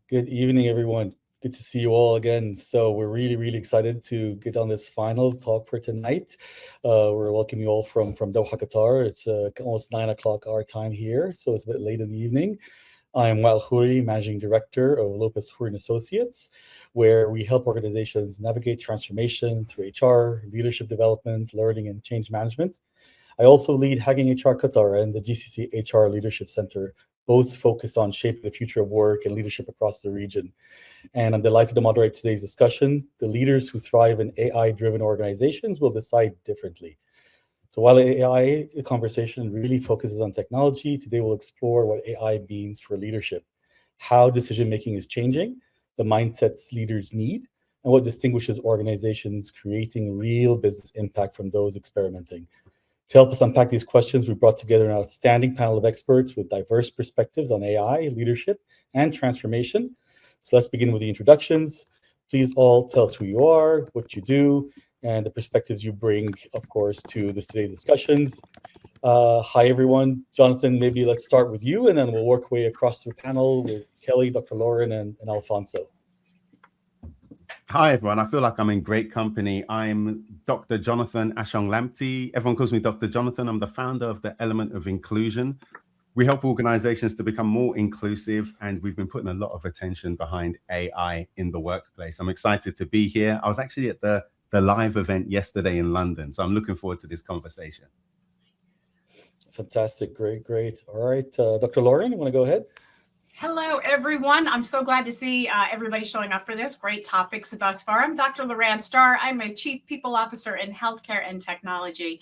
Good evening, everyone. Good to see you all again. So we're really, really excited to get on this final talk for tonight. We're welcoming you all from Doha, Qatar. It's almost 9 o'clock our time here, so it's a bit late in the evening. I'm Wael Khouri, Managing Director of Lopez Khouri and Associates, where we help organizations navigate transformation through HR, leadership development, learning, and change management. I also lead Hacking HR Qatar and the GCC HR Leadership Center, both focused on shaping the future of work and leadership across the region. And I'm delighted to moderate today's discussion. The leaders who thrive in AI-driven organizations will decide differently. So while the AI conversation really focuses on technology, today we'll explore what AI means for leadership, how decision-making is changing, the mindsets leaders need, and what distinguishes organizations creating real business impact from those experimenting. To help us unpack these questions, we brought together an outstanding panel of experts with diverse perspectives on AI, leadership, and transformation. So let's begin with the introductions. Please all tell us who you are, what you do, and the perspectives you bring, of course, to today's discussions. Hi, everyone. Jonathan, maybe let's start with you, and then we'll work our way across the panel with Kelly, Dr. Lauren, and Alfonso. Hi, everyone. I feel like I'm in great company. I'm Dr. Jonathan Ashong-Lamptey. Everyone calls me Dr. Jonathan. I'm the founder of the Element of Inclusion. We help organizations to become more inclusive, and we've been putting a lot of attention behind AI in the workplace. I'm excited to be here. I was actually at the live event yesterday in London, so I'm looking forward to this conversation. Fantastic. Great. All right. Dr. Lauren, you want to go ahead? Hello, everyone. I'm so glad to see everybody showing up for this. Great topics thus far. I'm Dr. Loran Starr. I'm a Chief People Officer in Healthcare and Technology.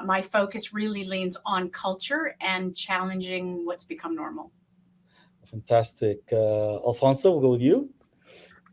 My focus really leans on culture and challenging what's become normal. Fantastic. Alfonso, we'll go with you.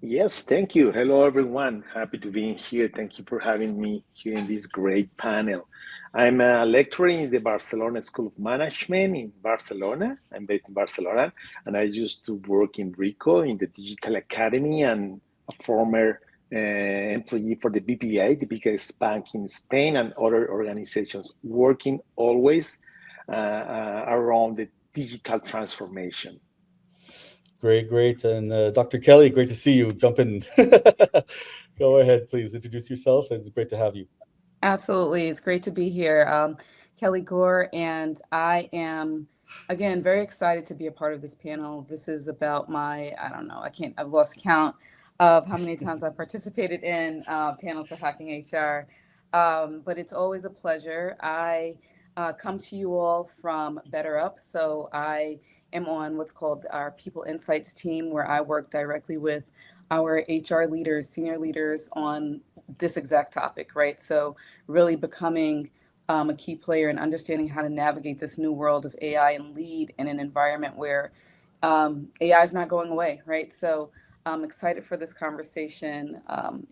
Yes, thank you. Hello, everyone. Happy to be here. Thank you for having me here in this great panel. I'm a lecturer in the Barcelona School of Management in Barcelona. I'm based in Barcelona, and I used to work in RICO in the Digital Academy, and a former employee for the BBVA, the biggest bank in Spain, and other organizations, working always around the digital transformation. Great. And Dr. Kelly, great to see you. Jump in. Go ahead, please. Introduce yourself, and it's great to have you. Absolutely. It's great to be here. Kelly Gore, and I am, again, very excited to be a part of this panel. This is about I've lost count of how many times I've participated in panels for Hacking HR, but it's always a pleasure. I come to you all from BetterUp, so I am on what's called our People Insights team, where I work directly with our HR leaders, senior leaders on this exact topic, right? So really becoming a key player and understanding how to navigate this new world of AI and lead in an environment where AI is not going away, right? So I'm excited for this conversation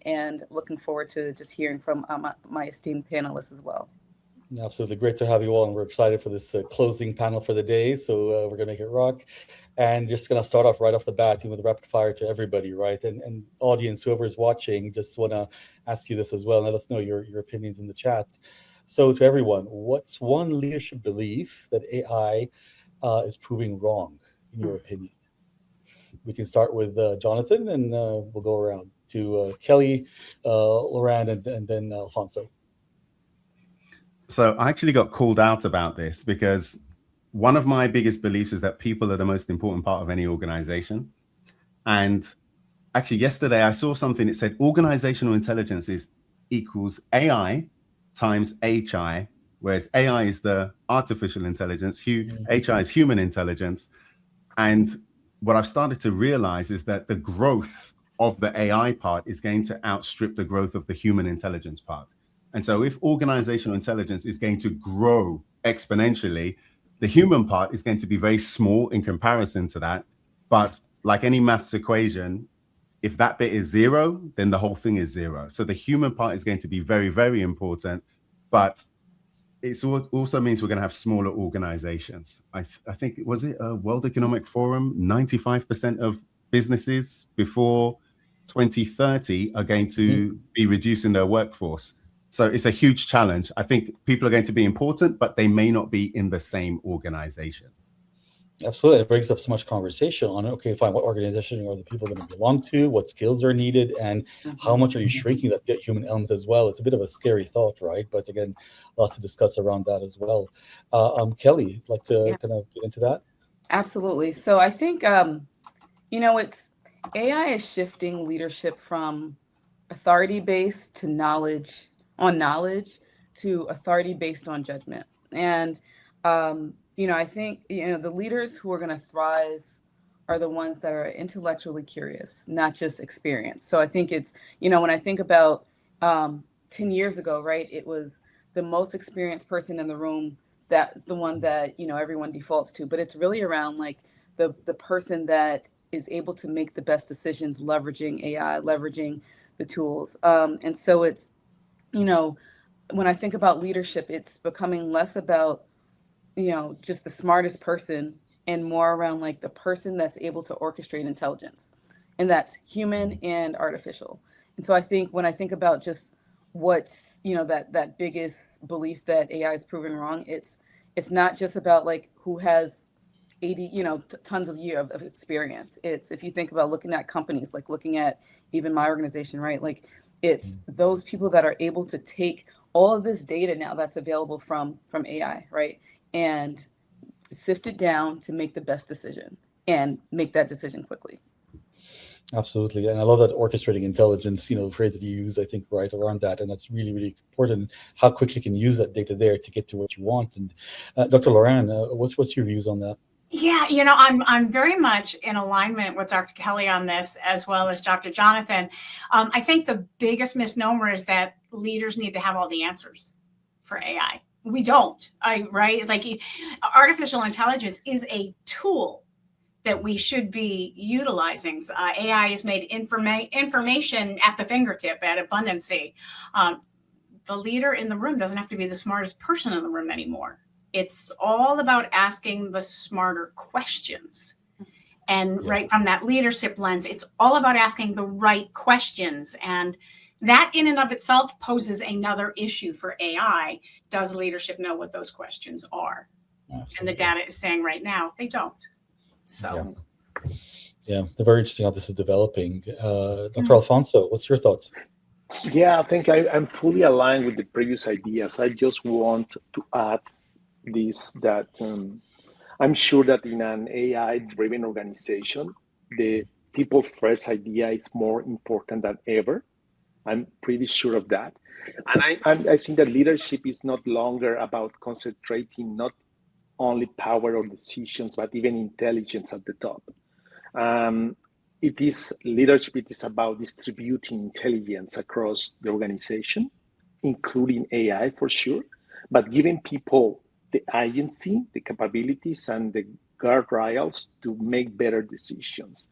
and looking forward to just hearing from my esteemed panelists as well. Absolutely. Great to have you all, and we're excited for this closing panel for the day. So we're going to make it rock. And just going to start off right off the bat with rapid fire to everybody, right? And audience, whoever is watching, just want to ask you this as well. Let us know your opinions in the chat. So to everyone, what's one leadership belief that AI is proving wrong, in your opinion? We can start with Jonathan, and we'll go around to Kelly, Loran, and then Alfonso. So I actually got called out about this because one of my biggest beliefs is that people are the most important part of any organization. And actually yesterday I saw something that said organizational intelligence equals AI times HI, whereas AI is the artificial intelligence, HI is human intelligence. And what I've started to realize is that the growth of the AI part is going to outstrip the growth of the human intelligence part. And so if organizational intelligence is going to grow exponentially, the human part is going to be very small in comparison to that. But like any maths equation, if that bit is zero, then the whole thing is zero. So the human part is going to be very, very important. But it also means we're going to have smaller organizations. I think, was it a World Economic Forum? 95% of businesses before 2030 are going to be reducing their workforce. So it's a huge challenge. I think people are going to be important, but they may not be in the same organizations. Absolutely. It brings up so much conversation on, okay, fine, what organization are the people going to belong to? What skills are needed? And how much are you shrinking that human element as well? It's a bit of a scary thought, right? But again, lots to discuss around that as well. Kelly, you'd like to kind of get into that? Absolutely. So I think, it's AI is shifting leadership from authority based to knowledge to authority based on judgment. And, I think, the leaders who are going to thrive are the ones that are intellectually curious, not just experienced. So I think it's, when I think about 10 years ago, right, it was the most experienced person in the room, that's the one that, everyone defaults to. But it's really around like the person that is able to make the best decisions, leveraging AI, leveraging the tools. And so it's, when I think about leadership, it's becoming less about, just the smartest person and more around like the person that's able to orchestrate intelligence, and that's human and artificial. And so I think when I think about just what's, that biggest belief that AI is proven wrong, it's not just about like who has 80, tons of years of experience. It's, if you think about looking at companies, like looking at even my organization, right? Like it's those people that are able to take all of this data now that's available from AI, right? And sift it down to make the best decision and make that decision quickly. Absolutely. And I love that orchestrating intelligence, the phrase that you use, I think, right around that. And that's really, really important, how quickly you can use that data there to get to what you want. And Dr. Loran, what's your views on that? Yeah, I'm very much in alignment with Dr. Kelly on this, as well as Dr. Jonathan. I think the biggest misnomer is that leaders need to have all the answers for AI. We don't, right? Like artificial intelligence is a tool that we should be utilizing. AI has made information at the fingertip, at abundancy. The leader in the room doesn't have to be the smartest person in the room anymore. It's all about asking the smarter questions. And right from that leadership lens, it's all about asking the right questions. And that in and of itself poses another issue for AI. Does leadership know what those questions are? Absolutely. And the data is saying right now, they don't. So. Yeah, it's very interesting how this is developing. Dr. Alfonso, what's your thoughts? Yeah, I think I'm fully aligned with the previous ideas. I just want to add this, that I'm sure that in an AI-driven organization, the people first idea is more important than ever. I'm pretty sure of that. And I think that leadership is not longer about concentrating not only power or decisions, but even intelligence at the top. Leadership is about distributing intelligence across the organization, including AI for sure, but giving people the agency, the capabilities, and the guardrails to make better decisions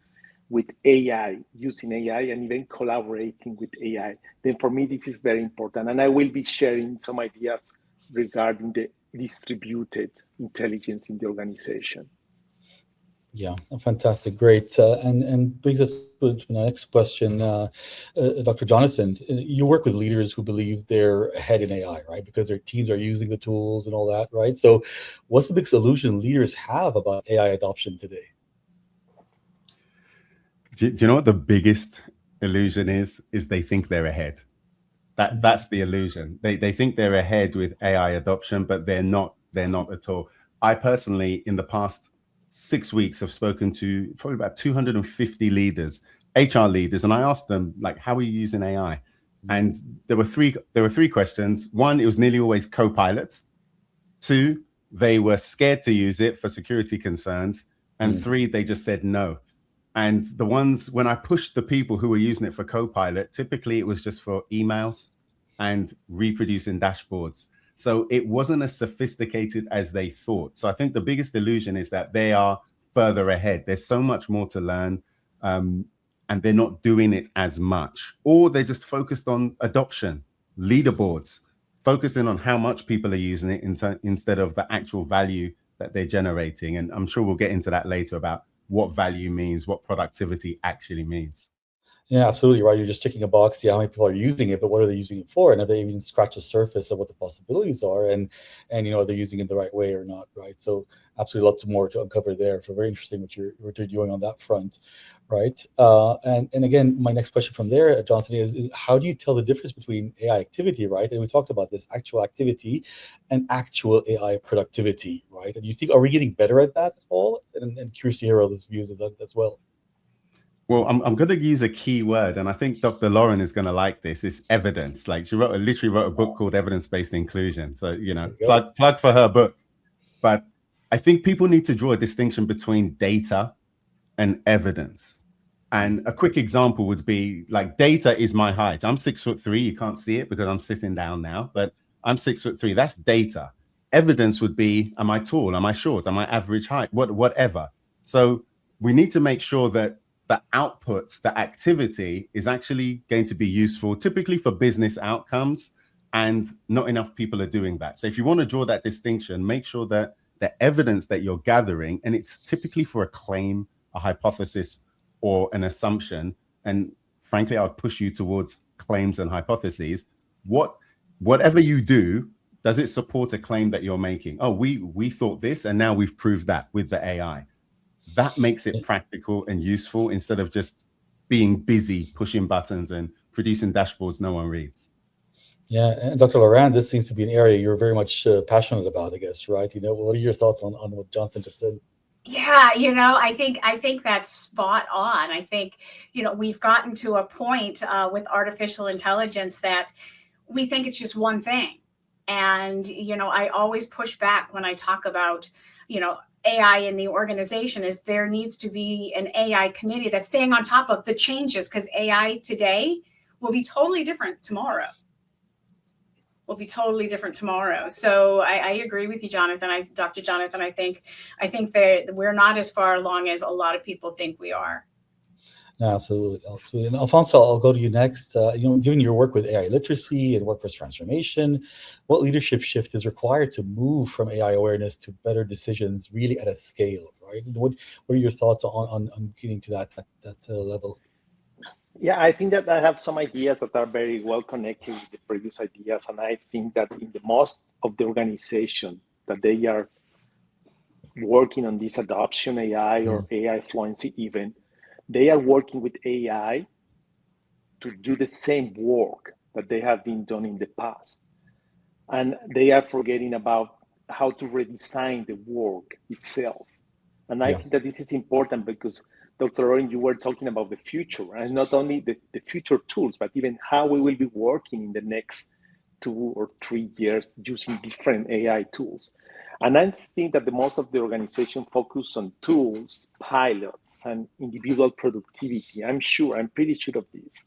with AI, using AI, and even collaborating with AI. Then for me, this is very important. And I will be sharing some ideas regarding the distributed intelligence in the organization. Yeah, fantastic, great, and brings us to the next question, Dr. Jonathan. You work with leaders who believe they're ahead in AI, right? Because their teams are using the tools and all that, right? So, what's the big solution leaders have about AI adoption today? Do you know what the biggest illusion is? Is they think they're ahead. That's the illusion. They think they're ahead with AI adoption, but they're not. They're not at all. I personally, in the past 6 weeks, have spoken to probably about 250 leaders, HR leaders, and I asked them, like, how are you using AI? And there were three questions. One, it was nearly always co-pilots. Two, they were scared to use it for security concerns. And three, they just said no. And the ones, when I pushed the people who were using it for Copilot, typically it was just for emails and reproducing dashboards. So it wasn't as sophisticated as they thought. So I think the biggest illusion is that they are further ahead. There's so much more to learn, and they're not doing it as much. Or they're just focused on adoption, leaderboards, focusing on how much people are using it instead of the actual value that they're generating. And I'm sure we'll get into that later about what value means, what productivity actually means. Yeah, absolutely right. You're just ticking a box. Yeah, how many people are using it, but what are they using it for? And have they even scratched the surface of what the possibilities are? And are they using it the right way or not? Right. So absolutely love to more to uncover there. So very interesting what you're doing on that front, right? And again, my next question from there, Jonathan, is how do you tell the difference between AI activity, right? And we talked about this actual activity and actual AI productivity, right? And you think, are we getting better at that at all? And curious to hear all those views of that as well. Well, I'm going to use a key word, and I think Dr. Lauren is going to like this. It's evidence. Like she literally wrote a book called Evidence-Based Inclusion. So, plug for her book. But I think people need to draw a distinction between data and evidence. And a quick example would be like data is my height. I'm 6'3". You can't see it because I'm sitting down now, but I'm 6'3". That's data. Evidence would be, am I tall? Am I short? Am I average height? Whatever. So we need to make sure that the outputs, the activity is actually going to be useful, typically for business outcomes, and not enough people are doing that. So if you want to draw that distinction, make sure that the evidence that you're gathering, and it's typically for a claim, a hypothesis, or an assumption, and frankly, I'll push you towards claims and hypotheses. Whatever you do, does it support a claim that you're making? Oh, we thought this, and now we've proved that with the AI. That makes it practical and useful instead of just being busy pushing buttons and producing dashboards no one reads. Yeah, and Dr. Laurent, this seems to be an area you're very much passionate about, I guess, right? What are your thoughts on what Jonathan just said? Yeah, I think that's spot on. I think, we've gotten to a point with artificial intelligence that we think it's just one thing. And, I always push back when I talk about, AI in the organization is there needs to be an AI committee that's staying on top of the changes, because AI today will be totally different tomorrow. So I agree with you, Jonathan. Dr. Jonathan, I think that we're not as far along as a lot of people think we are. No, absolutely. And Alfonso, I'll go to you next. Given your work with AI literacy and workforce transformation, what leadership shift is required to move from AI awareness to better decisions, really at a scale, right? What are your thoughts on getting to that level? Yeah, I think that I have some ideas that are very well connected with the previous ideas, and I think that in the most of the organization that they are working on this adoption AI or AI fluency even, they are working with AI to do the same work that they have been done in the past. And they are forgetting about how to redesign the work itself. And I think that this is important because, Dr. Lauren, you were talking about the future, and not only the future tools, but even how we will be working in the next 2 or 3 years using different AI tools. And I think that the most of the organization focus on tools, pilots, and individual productivity. I'm pretty sure of this.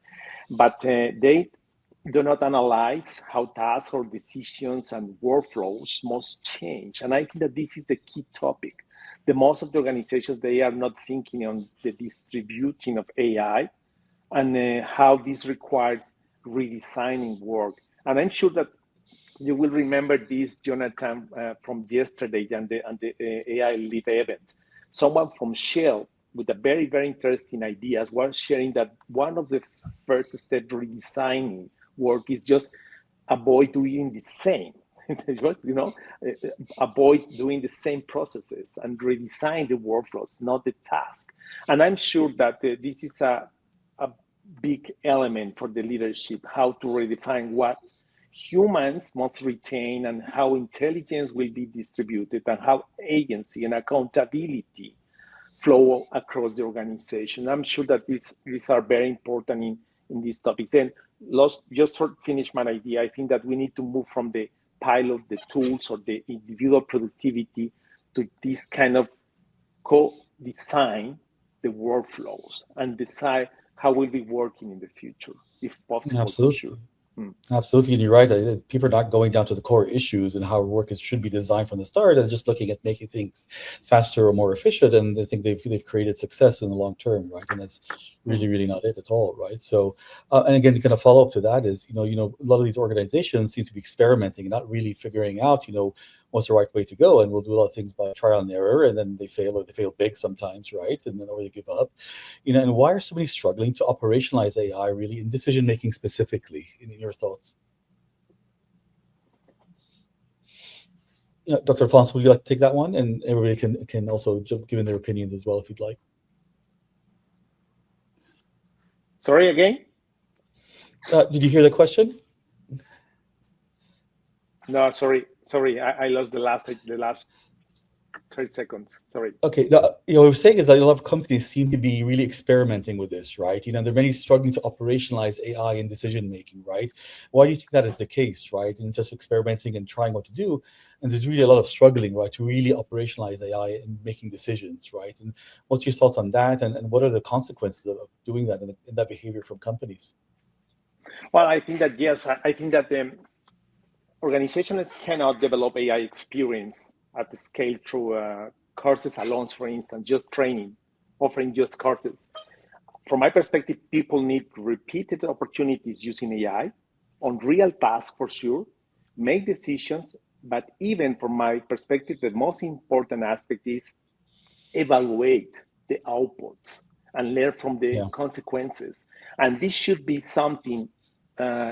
But they do not analyze how tasks or decisions and workflows must change. And I think that this is the key topic. The most of the organizations, they are not thinking on the distributing of AI and how this requires redesigning work. And I'm sure that you will remember this, Jonathan, from yesterday and the AI Live event. Someone from Shell with a very, very interesting ideas was sharing that one of the first steps redesigning work is just avoid doing the same. Avoid doing the same processes and redesign the workflows, not the task. And I'm sure that this is a big element for the leadership, how to redefine what humans must retain and how intelligence will be distributed and how agency and accountability flow across the organization. I'm sure that these are very important in these topics. And just to finish my idea, I think that we need to move from the pilot, the tools, or the individual productivity to this kind of co-design the workflows and decide how we'll be working in the future, if possible. Absolutely. Sure. Absolutely, and you're right. People are not going down to the core issues and how work should be designed from the start, and just looking at making things faster or more efficient. And they think they've created success in the long term, right? And that's really, really not it at all, right? So, and again, kind of follow up to that is, a lot of these organizations seem to be experimenting, not really figuring out, what's the right way to go, and we'll do a lot of things by trial and error, and then they fail, or they fail big sometimes, right? And then or they give up, and why are so many struggling to operationalize AI really in decision making specifically? In your thoughts? Dr. Alfonso, would you like to take that one? And everybody can also give in their opinions as well if you'd like. Sorry, again? Did you hear the question? No, sorry. I lost the last 30 seconds. Sorry. Okay. What I was saying is that a lot of companies seem to be really experimenting with this, right? There are many struggling to operationalize AI in decision making, right? Why do you think that is the case, right? And just experimenting and trying what to do, and there's really a lot of struggling, right, to really operationalize AI in making decisions, right? And what's your thoughts on that, and what are the consequences of doing that in that behavior from companies? Well, I think that yes, I think that organizations cannot develop AI experience at the scale through courses alone, for instance, just training, offering just courses. From my perspective, people need repeated opportunities using AI on real tasks for sure, make decisions, but even from my perspective, the most important aspect is evaluate the outputs and learn from the consequences. And this should be something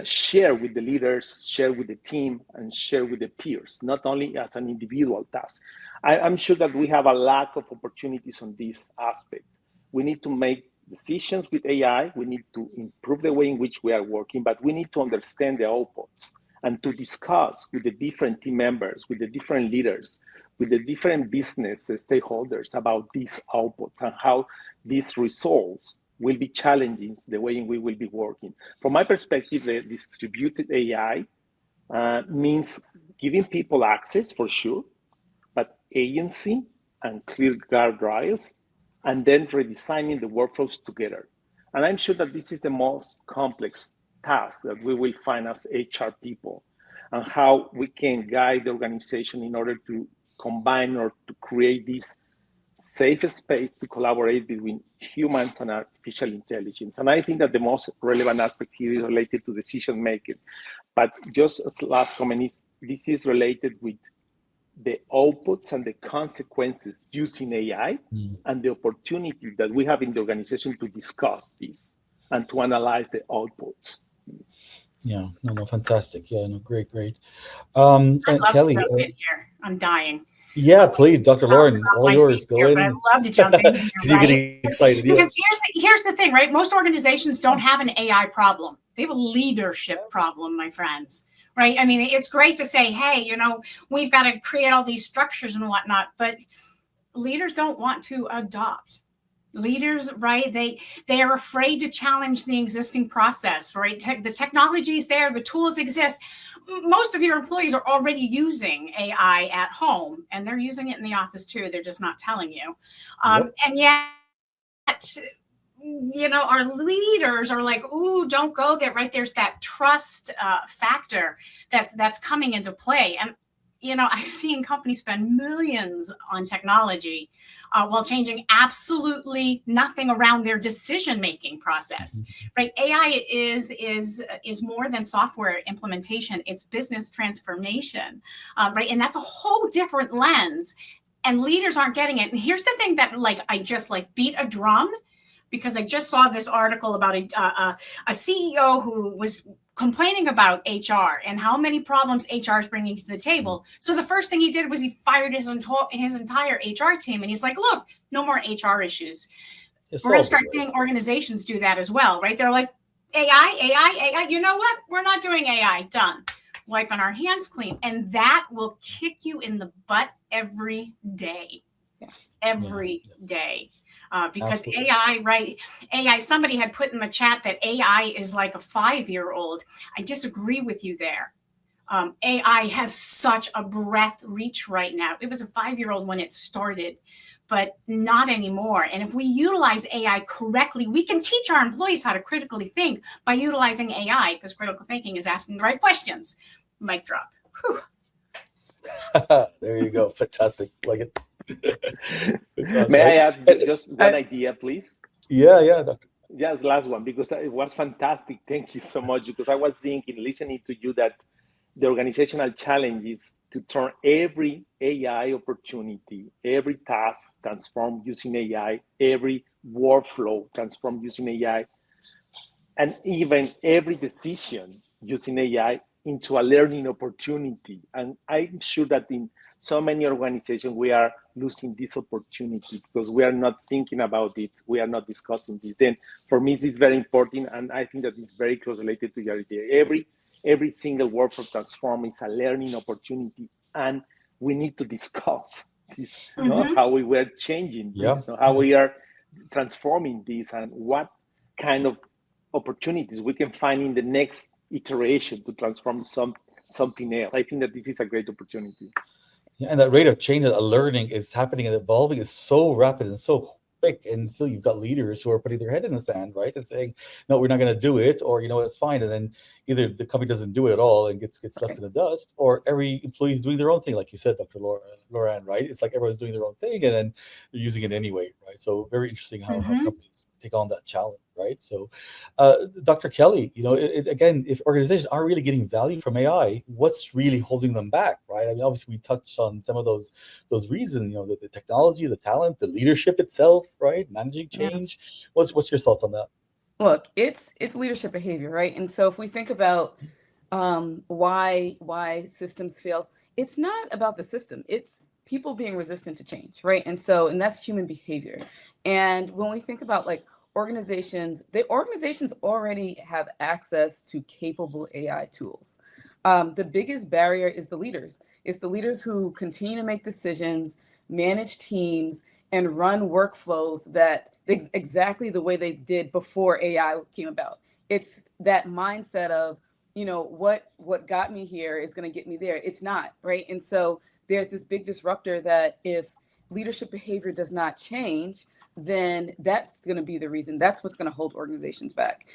share with the leaders, share with the team, and share with the peers, not only as an individual task. I'm sure that we have a lack of opportunities on this aspect. We need to make decisions with AI. We need to improve the way in which we are working, but we need to understand the outputs and to discuss with the different team members, with the different leaders, with the different business stakeholders about these outputs and how these results will be challenging the way in we will be working. From my perspective, the distributed AI means giving people access for sure, but agency and clear guardrails, and then redesigning the workflows together. And I'm sure that this is the most complex task that we will find as HR people, and how we can guide the organization in order to combine or to create this safe space to collaborate between humans and artificial intelligence. And I think that the most relevant aspect here is related to decision making. But just as last comment is, this is related with the outputs and the consequences using AI and the opportunity that we have in the organization to discuss this and to analyze the outputs. Yeah, no, fantastic. Yeah, no, great. And Kelly, to jump in here. I'm dying. Yeah, please, Dr. Lauren, all yours. Go in. But I'd love to jump in here, you're getting excited. Because here's the thing, right? Most organizations don't have an AI problem. They have a leadership problem, my friends. Right? I mean, it's great to say, hey, we've got to create all these structures and whatnot, but leaders don't want to adopt. Leaders, right? They are afraid to challenge the existing process, right? The technology is there, the tools exist. Most of your employees are already using AI at home, and they're using it in the office too. They're just not telling you. And yet, our leaders are like, ooh, don't go there, right? There's that trust factor that's coming into play. And I've seen companies spend millions on technology while changing absolutely nothing around their decision-making process, right? AI is more than software implementation. It's business transformation, right? And that's a whole different lens, and leaders aren't getting it. And here's the thing that I just beat a drum, because I just saw this article about a CEO who was complaining about HR and how many problems HR is bringing to the table. So the first thing he did was he fired his entire HR team. And he's like, look, no more HR issues. We're going to start seeing organizations do that as well, right? They're like, AI, you know what? We're not doing AI, done. Wiping our hands clean. And that will kick you in the butt every day. Every day. Because absolutely. AI, right? AI, somebody had put in the chat that AI is like a 5-year-old. I disagree with you there. AI has such a breadth reach right now. It was a 5-year-old when it started, but not anymore. And if we utilize AI correctly, we can teach our employees how to critically think by utilizing AI, because critical thinking is asking the right questions. Mic drop. Whew. There you go. Fantastic. Like it. May I add just one idea, please? Yeah, Doctor. Yes, last one, because it was fantastic. Thank you so much. Because I was thinking, listening to you, that the organizational challenge is to turn every AI opportunity, every task transformed using AI, every workflow transformed using AI, and even every decision using AI into a learning opportunity. And I'm sure that in so many organizations, we are losing this opportunity because we are not thinking about it. We are not discussing this. Then for me, this is very important. And I think that it's very close related to your idea. Every single workflow transform is a learning opportunity. And we need to discuss this, how we were changing this, how we are transforming this, and what kind of opportunities we can find in the next iteration to transform something else. I think that this is a great opportunity. Yeah, and that rate of change and learning is happening and evolving is so rapid and so quick. And still, you've got leaders who are putting their head in the sand, right, and saying, "No, we're not going to do it," or it's fine. And then either the company doesn't do it at all and gets left in the dust, or every employee is doing their own thing, like you said, Dr. Loran, right? It's like everyone's doing their own thing, and then they're using it anyway, right? So very interesting how companies take on that challenge, right? So, Dr. Kelly, again, if organizations aren't really getting value from AI, what's really holding them back, right? I mean, obviously we touched on some of those reasons, the technology, the talent, the leadership itself, right? Managing change. Yeah. What's your thoughts on that? Look, it's leadership behavior, right? And so if we think about why systems fail, it's not about the system. It's people being resistant to change, right? And that's human behavior. And when we think about like organizations already have access to capable AI tools. The biggest barrier is the leaders. It's the leaders who continue to make decisions, manage teams, and run workflows that exactly the way they did before AI came about. It's that mindset of, what got me here is going to get me there. It's not, right? And so there's this big disruptor that if leadership behavior does not change, then that's going to be the reason. That's what's going to hold organizations back.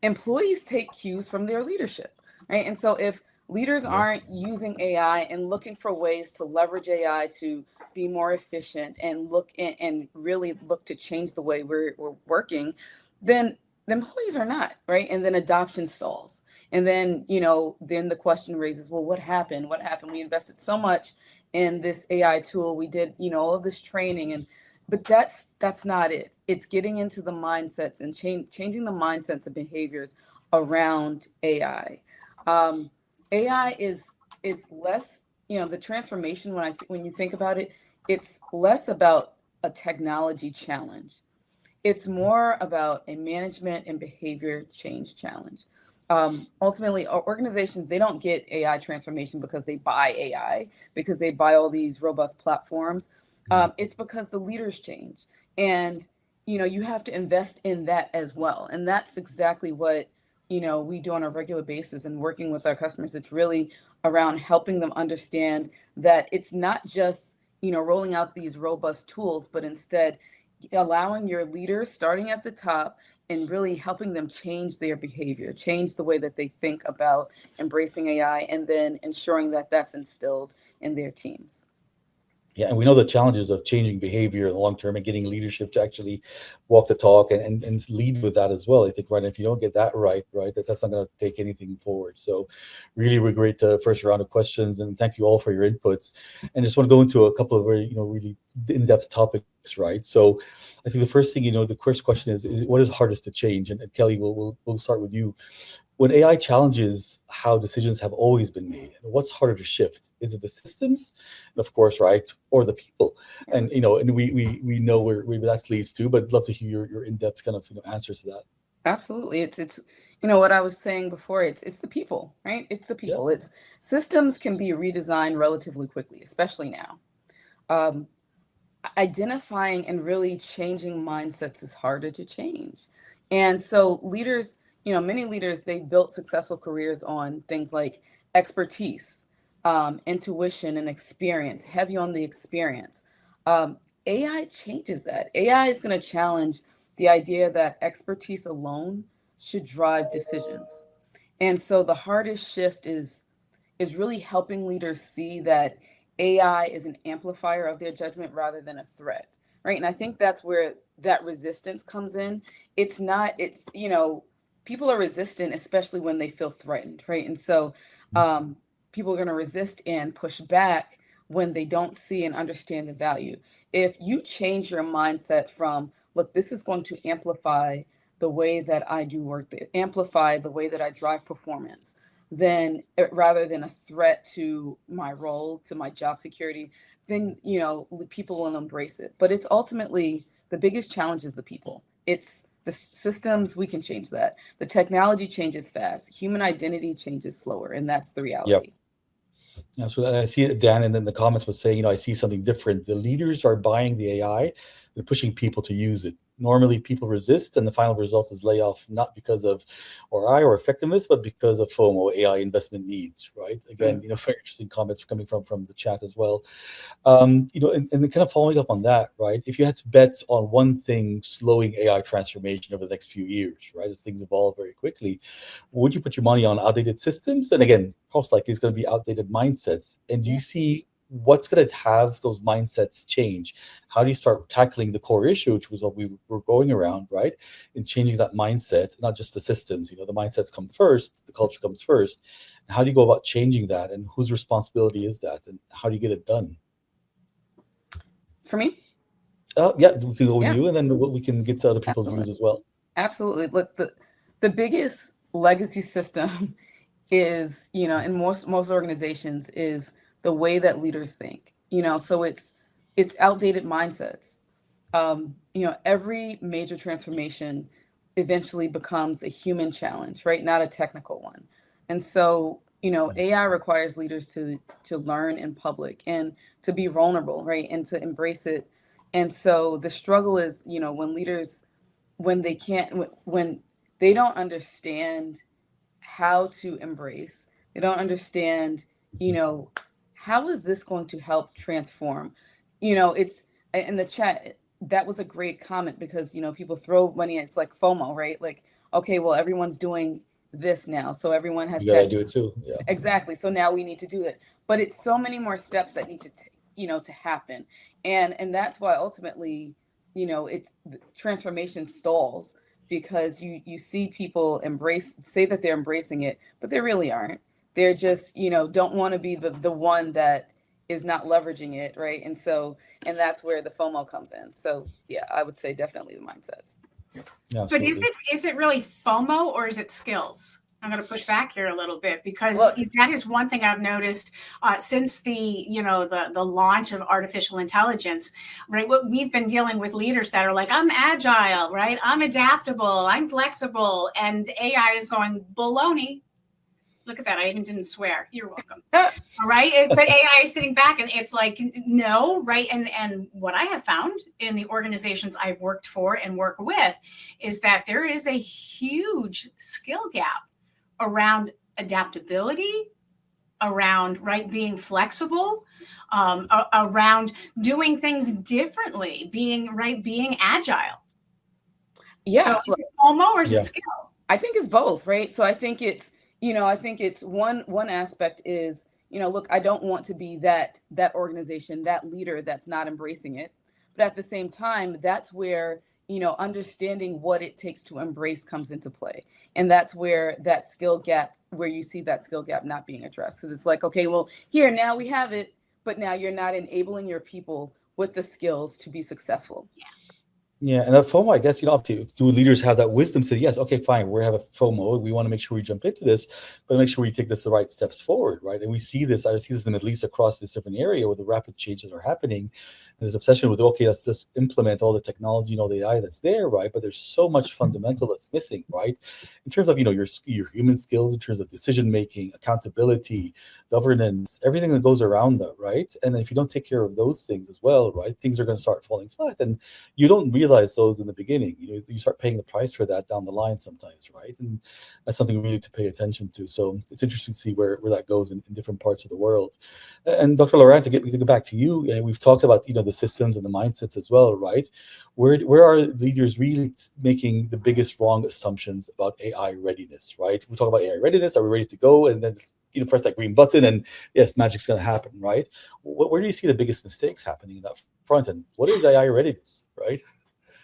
Employees take cues from their leadership, right? And so if leaders aren't using AI and looking for ways to leverage AI to be more efficient and really look to change the way we're working, then the employees are not, right? And then adoption stalls. And then, then the question raises, well, what happened? We invested so much in this AI tool. We did, all of this training, but that's not it. It's getting into the mindsets and changing the mindsets and behaviors around AI. AI is less, the transformation when you think about it, it's less about a technology challenge. It's more about a management and behavior change challenge. Ultimately, organizations, they don't get AI transformation because they buy AI, because they buy all these robust platforms. It's because the leaders change. And, you have to invest in that as well. And that's exactly what, we do on a regular basis and working with our customers. It's really around helping them understand that it's not just, rolling out these robust tools, but instead allowing your leaders starting at the top and really helping them change their behavior, change the way that they think about embracing AI, and then ensuring that that's instilled in their teams. Yeah, and we know the challenges of changing behavior in the long term and getting leadership to actually walk the talk and lead with that as well. I think, right, if you don't get that right, that's not going to take anything forward. So really, we're great first round of questions, and thank you all for your inputs. And just want to go into a couple of very, really in-depth topics, right? So I think the first thing, the first question is what is hardest to change? And Kelly, we'll start with you. When AI challenges how decisions have always been made, what's harder to shift? Is it the systems, and of course, right, or the people? And and we know where that leads to, but I'd love to hear your in-depth kind of answers to that. Absolutely, it's what I was saying before. It's the people, right? It's the people. It's systems can be redesigned relatively quickly, especially now. Identifying and really changing mindsets is harder to change, and so leaders. Many leaders, they built successful careers on things like expertise, intuition, and experience, heavy on the experience. AI changes that. AI is going to challenge the idea that expertise alone should drive decisions. And so the hardest shift is really helping leaders see that AI is an amplifier of their judgment rather than a threat, right? And I think that's where that resistance comes in. People are resistant, especially when they feel threatened, right? And so People are going to resist and push back when they don't see and understand the value. If you change your mindset from, look, this is going to amplify the way that I do work, amplify the way that I drive performance, then rather than a threat to my role, to my job security, then, you know, people will embrace it. But it's ultimately the biggest challenge is the people. It's the systems, we can change that. The technology changes fast. Human identity changes slower, and that's the reality. Yep. Yeah, so I see Dan in the comments was saying, you know, I see something different. The leaders are buying the AI, they're pushing people to use it. Normally people resist, and the final result is layoff, not because of ROI or effectiveness, but because of FOMO, AI investment needs, right? Again, you know, very interesting comments coming from the chat as well. You know, and kind of following up on that, right? If you had to bet on one thing slowing AI transformation over the next few years, right, as things evolve very quickly, would you put your money on outdated systems? And again, most likely it's going to be outdated mindsets. And do you see what's going to have those mindsets change? How do you start tackling the core issue, which was what we were going around, right? And changing that mindset, not just the systems, you know, the mindsets come first, the culture comes first. And how do you go about changing that? And whose responsibility is that? And how do you get it done? For me? Yeah, we can go with you, and then we can get to other people's views as well. Absolutely. Look, the biggest legacy system is, you know, in most organizations is the way that leaders think, you know, so it's outdated mindsets. You know, every major transformation eventually becomes a human challenge, right? Not a technical one. And so, you know, AI requires leaders to learn in public and to be vulnerable, right? And to embrace it. And so the struggle is, you know, when leaders, when they don't understand how to embrace, they don't understand, you know, how is this going to help transform? You know, it's in the chat, that was a great comment because, you know, people throw money at, it's like FOMO, right? Like, okay, well, everyone's doing this now. So everyone has to do it too. Yeah. Exactly. So now we need to do it. But it's so many more steps that need to, you know, to happen. And that's why ultimately, you know, it's transformation stalls because you see people say that they're embracing it, but they really aren't. They're just, you know, don't want to be the one that is not leveraging it, right? And that's where the FOMO comes in. So yeah, I would say definitely the mindsets. Yeah, but is it really FOMO or is it skills? I'm going to push back here a little bit because that is one thing I've noticed since the launch of artificial intelligence, right? We've been dealing with leaders that are like, I'm agile, right? I'm adaptable, I'm flexible, and AI is going baloney. Look at that. I even didn't swear. You're welcome. All right. But AI is sitting back and it's like, no, right. And what I have found in the organizations I've worked for and work with is that there is a huge skill gap around adaptability, around, right, being flexible, around doing things differently, being agile. Yeah. So is it FOMO or is it skill? I think it's both, right? So I think it's, you know, I think it's one aspect is, you know, look, I don't want to be that organization, that leader that's not embracing it. But at the same time, that's where, you know, understanding what it takes to embrace comes into play. And that's where that skill gap, where you see that skill gap not being addressed. Because it's like, okay, well, here, now we have it, but now you're not enabling your people with the skills to be successful. Yeah, and that FOMO, I guess, you know, do leaders have that wisdom to say, yes, okay, fine, we have a FOMO, we want to make sure we jump into this, but make sure we take the right steps forward, right? And we see this, I see this in the Middle East across this different area where the rapid changes are happening, and this obsession with, okay, let's just implement all the technology, you know, the AI that's there, right? But there's so much fundamental that's missing, right? In terms of, you know, your human skills, in terms of decision-making, accountability, governance, everything that goes around that, right? And if you don't take care of those things as well, right, things are going to start falling flat, and you don't realize those in the beginning. You know, you start paying the price for that down the line sometimes, right? And that's something we need to pay attention to. So it's interesting to see where that goes in different parts of the world. And Dr. Laurent, to get back to you, and we've talked about, you know, the systems and the mindsets as well, right? Where are leaders really making the biggest wrong assumptions about AI readiness, right? We talk about AI readiness. Are we ready to go? And then, you know, press that green button and yes, magic's going to happen, right? Where do you see the biggest mistakes happening in that front? And what is AI readiness, right?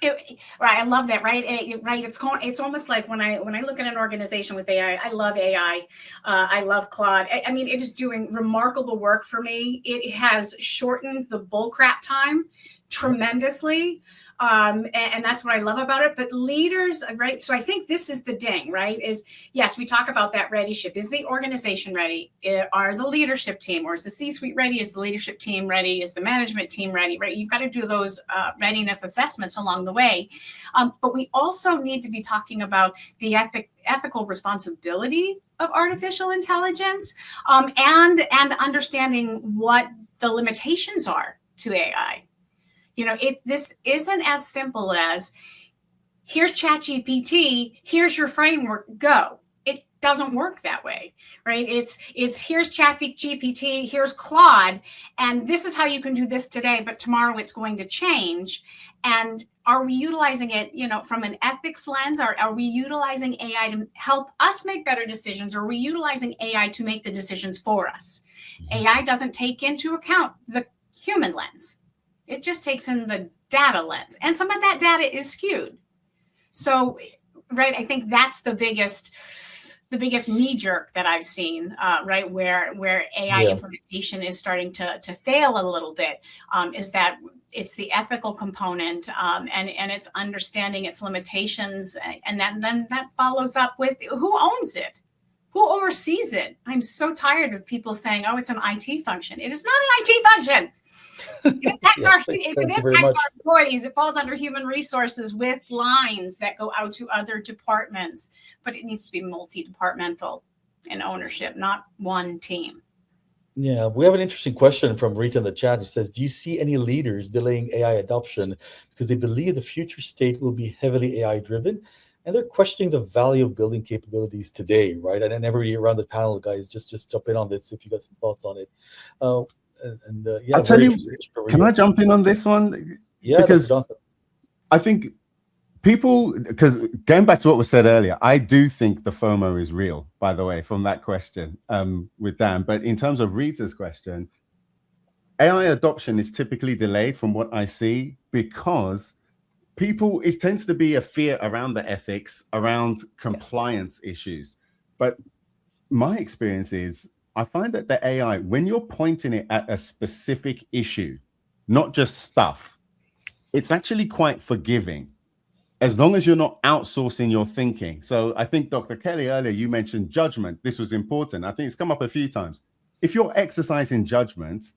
Right, I love that. Right, right. It's almost like when I look at an organization with AI. I love AI. I love Claude. I mean, it is doing remarkable work for me. It has shortened the bullcrap time tremendously. And that's what I love about it. But leaders, right? So I think this is the ding, right? Is yes, we talk about that readyship. Is the organization ready? Are the leadership team, or is the C-suite ready? Is the leadership team ready? Is the management team ready? Right? You've got to do those readiness assessments along the way. But we also need to be talking about the ethical responsibility of artificial intelligence, and understanding what the limitations are to AI. You know, this isn't as simple as here's ChatGPT, here's your framework, go. It doesn't work that way, right? It's here's ChatGPT, here's Claude, and this is how you can do this today, but tomorrow it's going to change. And are we utilizing it, you know, from an ethics lens? Or are we utilizing AI to help us make better decisions? Or are we utilizing AI to make the decisions for us? AI doesn't take into account the human lens. It just takes in the data lens, and some of that data is skewed. So, right, I think that's the biggest knee jerk that I've seen, right, where AI implementation is starting to fail a little bit, is that it's the ethical component, and it's understanding its limitations, and then that follows up with who owns it, who oversees it. I'm so tired of people saying, "Oh, it's an IT function." It is not an IT function. It impacts our employees. It falls under human resources with lines that go out to other departments, but it needs to be multi-departmental in ownership, not one team. Yeah, we have an interesting question from Rita in the chat. It says, do you see any leaders delaying AI adoption because they believe the future state will be heavily AI driven? And they're questioning the value of building capabilities today, right? And everybody around the panel, guys, just jump in on this if you got some thoughts on it. Yeah, I'll tell you, can I jump in on this one? Yeah, because I think people, because going back to what was said earlier, I do think the FOMO is real, by the way, from that question with Dan. But in terms of Rita's question, AI adoption is typically delayed from what I see because it tends to be a fear around the ethics, around compliance issues. But my experience is, I find that the AI, when you're pointing it at a specific issue, not just stuff, it's actually quite forgiving, as long as you're not outsourcing your thinking. So I think, Dr. Kelly, earlier, you mentioned judgment. This was important. I think it's come up a few times. If you're exercising judgment,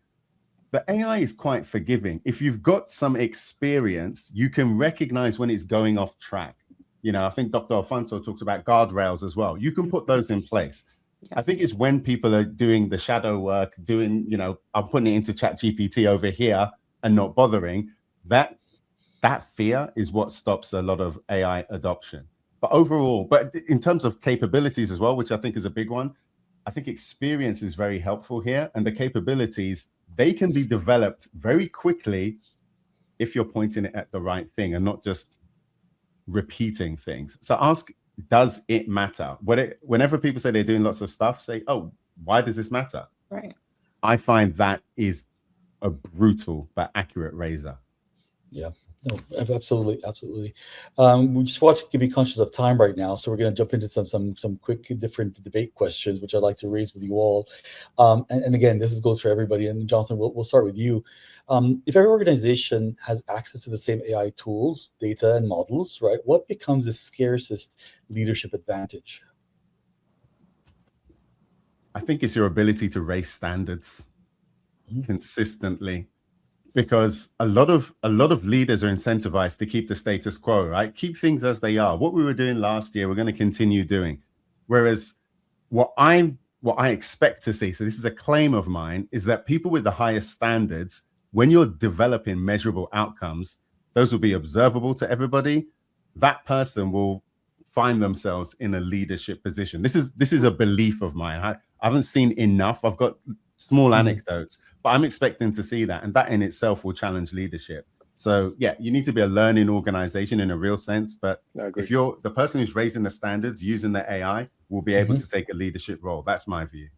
the AI is quite forgiving. If you've got some experience, you can recognize when it's going off track. You know, I think Dr. Alfonso talked about guardrails as well. You can put those in place. I think it's when people are doing the shadow work, doing, you know, I'm putting it into ChatGPT over here and not bothering, that fear is what stops a lot of AI adoption. But overall, but in terms of capabilities as well, which I think is a big one, I think experience is very helpful here. And the capabilities, they can be developed very quickly if you're pointing it at the right thing and not just repeating things. So ask, does it matter? Whenever people say they're doing lots of stuff, say, oh, why does this matter? Right. I find that is a brutal but accurate razor. Yeah, no, absolutely. We just want to be conscious of time right now, so we're going to jump into some quick different debate questions, which I'd like to raise with you all. And again, this goes for everybody. And Jonathan, we'll start with you. If every organization has access to the same AI tools, data, and models, right, what becomes the scarcest leadership advantage? I think it's your ability to raise standards consistently, because a lot of leaders are incentivized to keep the status quo, right? Keep things as they are. What we were doing last year, we're going to continue doing. Whereas what I expect to see, so this is a claim of mine, is that people with the highest standards, when you're developing measurable outcomes, those will be observable to everybody. That person will find themselves in a leadership position. This is a belief of mine. I haven't seen enough. I've got small anecdotes, but I'm expecting to see that. And that in itself will challenge leadership. So yeah, you need to be a learning organization in a real sense. But if you're the person who's raising the standards, using the AI, will be able to take a leadership role. That's my view.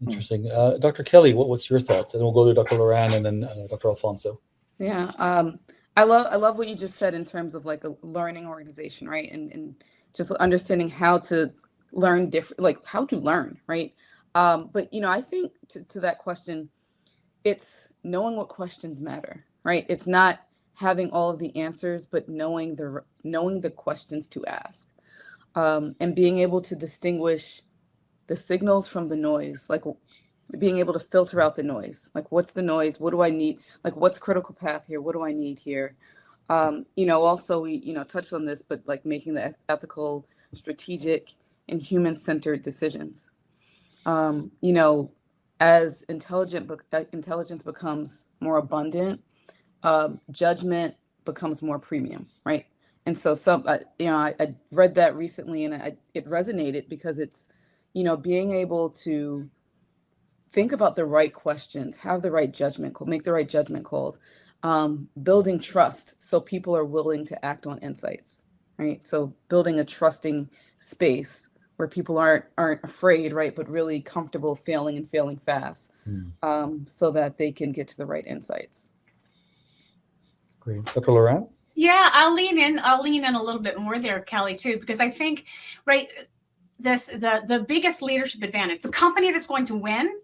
Interesting. Dr. Kelly, what's your thoughts? And we'll go to Dr. Loran and then Dr. Alfonso. Yeah, I love what you just said in terms of like a learning organization, right? And just understanding how to learn different, like how to learn, right? But I think to that question, it's knowing what questions matter, right? It's not having all of the answers, but knowing the questions to ask, and being able to distinguish the signals from the noise, like being able to filter out the noise. Like, what's the noise? What do I need? Like, what's critical path here? What do I need here? Also we, touched on this, but like making the ethical, strategic, and human-centered decisions. As intelligence becomes more abundant, judgment becomes more premium, right? And so I read that recently, and it resonated because it's, being able to think about the right questions, have the right judgment, make the right judgment calls, building trust so people are willing to act on insights, right? So building a trusting space where people aren't afraid, right, but really comfortable failing and failing fast, so that they can get to the right insights. Great. Dr. Laurent? Yeah, I'll lean in a little bit more there, Kelly, too, because I think, right, the biggest leadership advantage, the company that's going to win,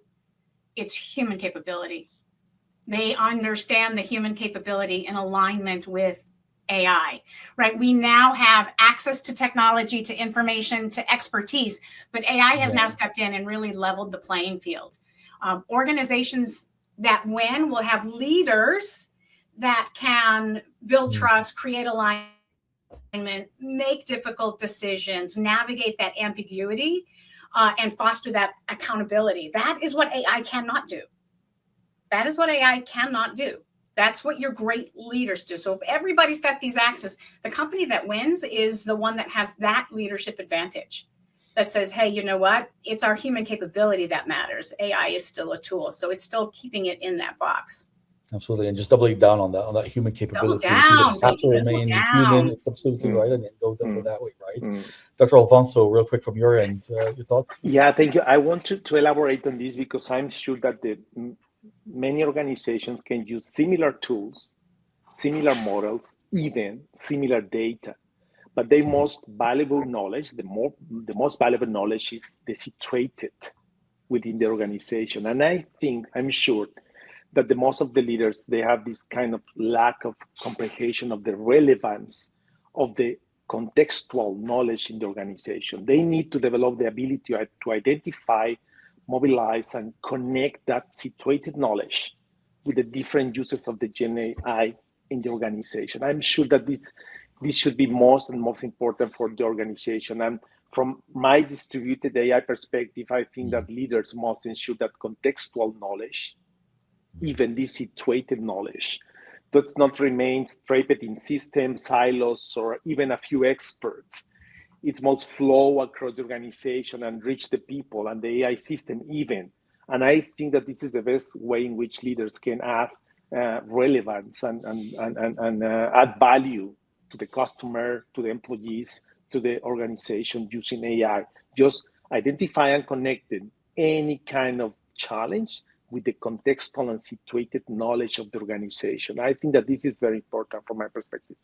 it's human capability. They understand the human capability in alignment with AI, right? We now have access to technology, to information, to expertise, but AI has now stepped in and really leveled the playing field. Organizations that win will have leaders that can build trust, create alignment, make difficult decisions, navigate that ambiguity, and foster that accountability. That is what AI cannot do. That is what AI cannot do. That's what your great leaders do. So if everybody's got these access, the company that wins is the one that has that leadership advantage, that says, hey, you know what? It's our human capability that matters. AI is still a tool. So it's still keeping it in that box. Absolutely, and just doubling down on that human capability. Down, human, it's absolutely right, and go that way, right? Dr. Alfonso, real quick from your end, your thoughts? Yeah, thank you. I want to elaborate on this because I'm sure that many organizations can use similar tools, similar models, even similar data, but the most valuable knowledge, the most valuable knowledge is situated within the organization, and I'm sure that the most of the leaders, they have this kind of lack of comprehension of the relevance of the contextual knowledge in the organization. They need to develop the ability to identify, mobilize, and connect that situated knowledge with the different uses of the Gen AI in the organization. I'm sure that this should be most important for the organization. And from my distributed AI perspective, I think that leaders must ensure that contextual knowledge, even this situated knowledge, does not remain trapped in systems, silos, or even a few experts. It must flow across the organization and reach the people and the AI system even. And I think that this is the best way in which leaders can add relevance and add value to the customer, to the employees, to the organization using AI. Just identify and connecting any kind of challenge with the contextual and situated knowledge of the organization. I think that this is very important from my perspective.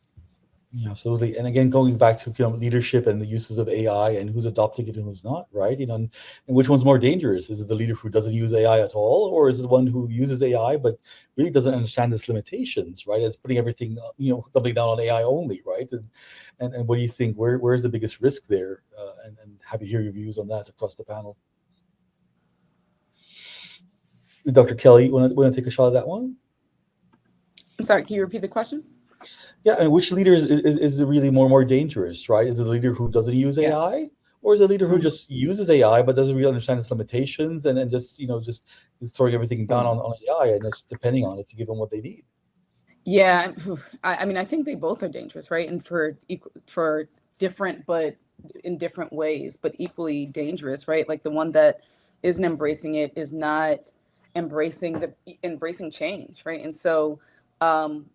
Yeah, absolutely. And again, going back to leadership and the uses of AI and who's adopting it and who's not, right? And which one's more dangerous? Is it the leader who doesn't use AI at all, or is it the one who uses AI but really doesn't understand its limitations, right? It's putting everything, doubling down on AI only, right? And what do you think? Where is the biggest risk there? And happy to hear your views on that across the panel. Dr. Kelly, want to take a shot at that one? I'm sorry, can you repeat the question? Yeah, and which leader is really more dangerous, right? Is it the leader who doesn't use AI, or is it the leader who just uses AI but doesn't really understand its limitations and just is throwing everything down on AI and just depending on it to give them what they need? Yeah, I mean, I think they both are dangerous, right? And for different, but in different ways, but equally dangerous, right? Like the one that isn't embracing it is not embracing change, right? And so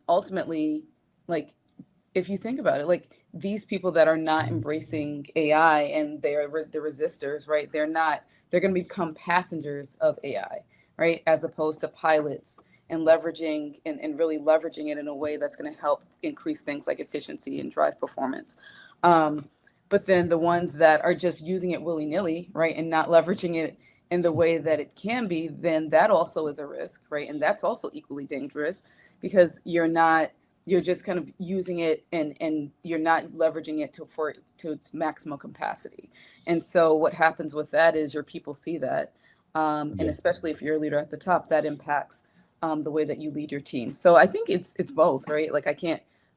ultimately, like if you think about it, like these people that are not embracing AI and they're the resistors, right? They're going to become passengers of AI, right? As opposed to pilots and leveraging and really leveraging it in a way that's going to help increase things like efficiency and drive performance. But then the ones that are just using it willy-nilly, right, and not leveraging it in the way that it can be, then that also is a risk, right? And that's also equally dangerous because you're just kind of using it and you're not leveraging it to its maximum capacity. And so what happens with that is your people see that. And especially if you're a leader at the top, that impacts the way that you lead your team. So I think it's both, right? Like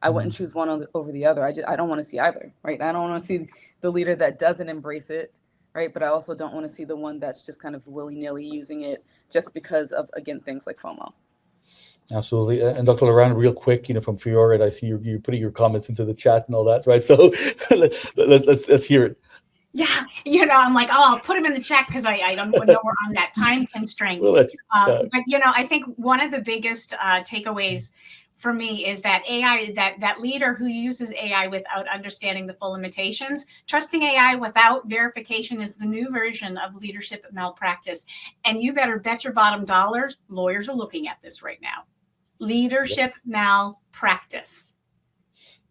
I wouldn't choose one over the other. I don't want to see either, right? I don't want to see the leader that doesn't embrace it, right? But I also don't want to see the one that's just kind of willy-nilly using it just because of, again, things like FOMO. Absolutely. And Dr. Loran, real quick, from Fiora, I see you're putting your comments into the chat and all that, right? So let's hear it. Yeah, I'm like, I'll put them in the chat because I don't know we're on that time constraint. We'll let you, but I think one of the biggest takeaways for me is that AI, that leader who uses AI without understanding the full limitations, trusting AI without verification is the new version of leadership malpractice. And you better bet your bottom dollars, lawyers are looking at this right now. Leadership malpractice.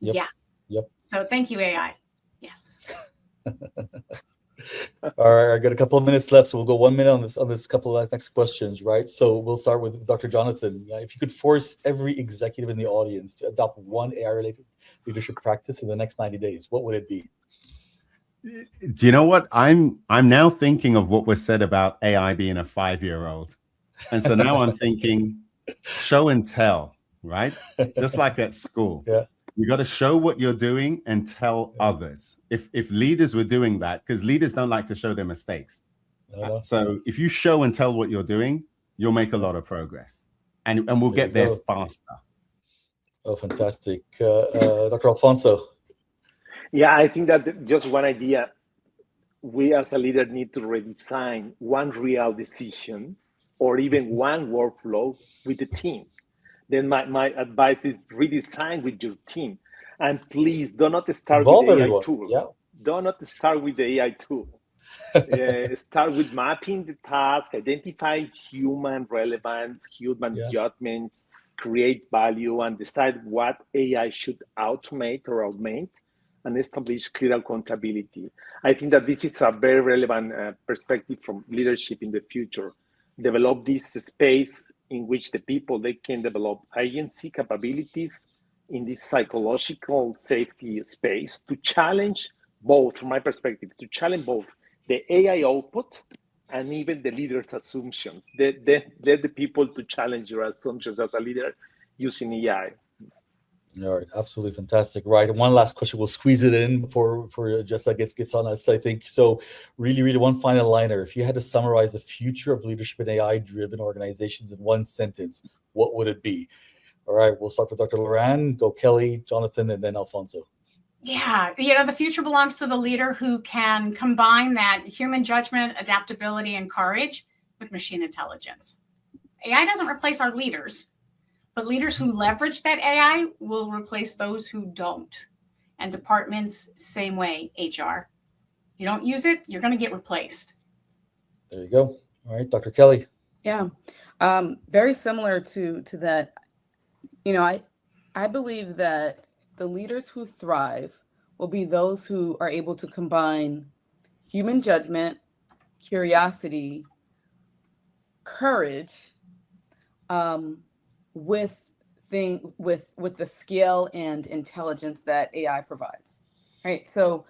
Yep. Yep. So thank you, AI. Yes. All right, I got a couple of minutes left, so we'll go 1 minute on this couple of next questions, right? So we'll start with Dr. Jonathan. If you could force every executive in the audience to adopt one AI-related leadership practice in the next 90 days, what would it be? Do you know what? I'm now thinking of what was said about AI being a 5-year-old. And so now I'm thinking show and tell, right? Just like at school. Yeah. You got to show what you're doing and tell others. If leaders were doing that, because leaders don't like to show their mistakes. So if you show and tell what you're doing, you'll make a lot of progress. And we'll get there faster. Oh, fantastic. Dr. Alfonso. Yeah, I think that just one idea, we as a leader need to redesign one real decision or even one workflow with the team. Then my advice is redesign with your team. And please do not start with the AI tool. Yeah. Do not start with the AI tool. Start with mapping the task, identify human relevance, human judgments, create value, and decide what AI should automate or augment, and establish clear accountability. I think that this is a very relevant perspective from leadership in the future. Develop this space in which the people, they can develop agency capabilities in this psychological safety space to challenge both, from my perspective, to challenge both the AI output and even the leader's assumptions. Let the people to challenge your assumptions as a leader using AI. All right, absolutely fantastic. Right, and one last question, we'll squeeze it in before Jessa gets on us, I think. So really one final liner. If you had to summarize the future of leadership in AI-driven organizations in one sentence, what would it be? All right, we'll start with Dr. Loran, go Kelly, Jonathan, and then Alfonso. Yeah, the future belongs to the leader who can combine that human judgment, adaptability, and courage with machine intelligence. AI doesn't replace our leaders, but leaders who leverage that AI will replace those who don't. And departments, same way, HR. You don't use it, you're going to get replaced. There you go. All right, Dr. Kelly. Yeah, very similar to that. I believe that the leaders who thrive will be those who are able to combine human judgment, curiosity, courage, with the scale and intelligence that AI provides, right? So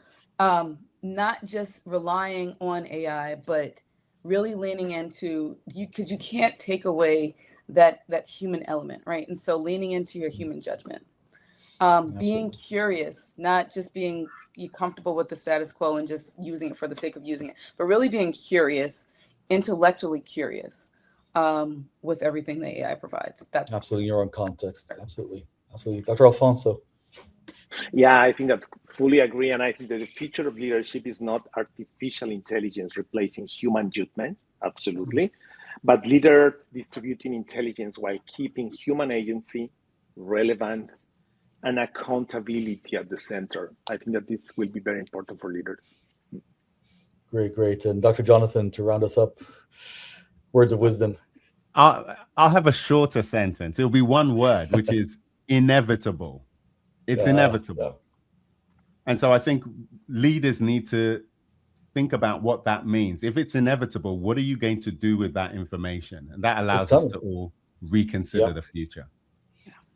not just relying on AI, but really leaning into because you can't take away that human element, right? And so leaning into your human judgment, being curious, not just being comfortable with the status quo and just using it for the sake of using it, but really being curious, intellectually curious. With everything that AI provides. That's absolutely your own context. Absolutely. Dr. Alfonso. Yeah, I think that fully agree. And I think that the future of leadership is not artificial intelligence replacing human judgment. Absolutely. But leaders distributing intelligence while keeping human agency, relevance, and accountability at the center. I think that this will be very important for leaders. Great. And Dr. Jonathan, to round us up, words of wisdom. I'll have a shorter sentence. It'll be one word, which is inevitable. It's inevitable. And so I think leaders need to think about what that means. If it's inevitable, what are you going to do with that information? And that allows us to all reconsider the future.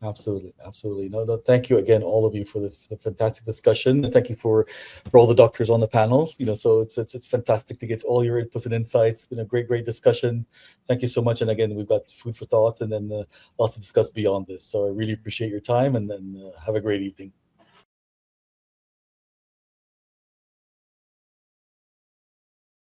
Absolutely, absolutely. No, thank you again, all of you, for the fantastic discussion, and thank you for all the doctors on the panel. So it's fantastic to get all your inputs and insights. It's been a great discussion. Thank you so much. And again, we've got food for thought, and then lots to discuss beyond this. So I really appreciate your time, and then have a great evening.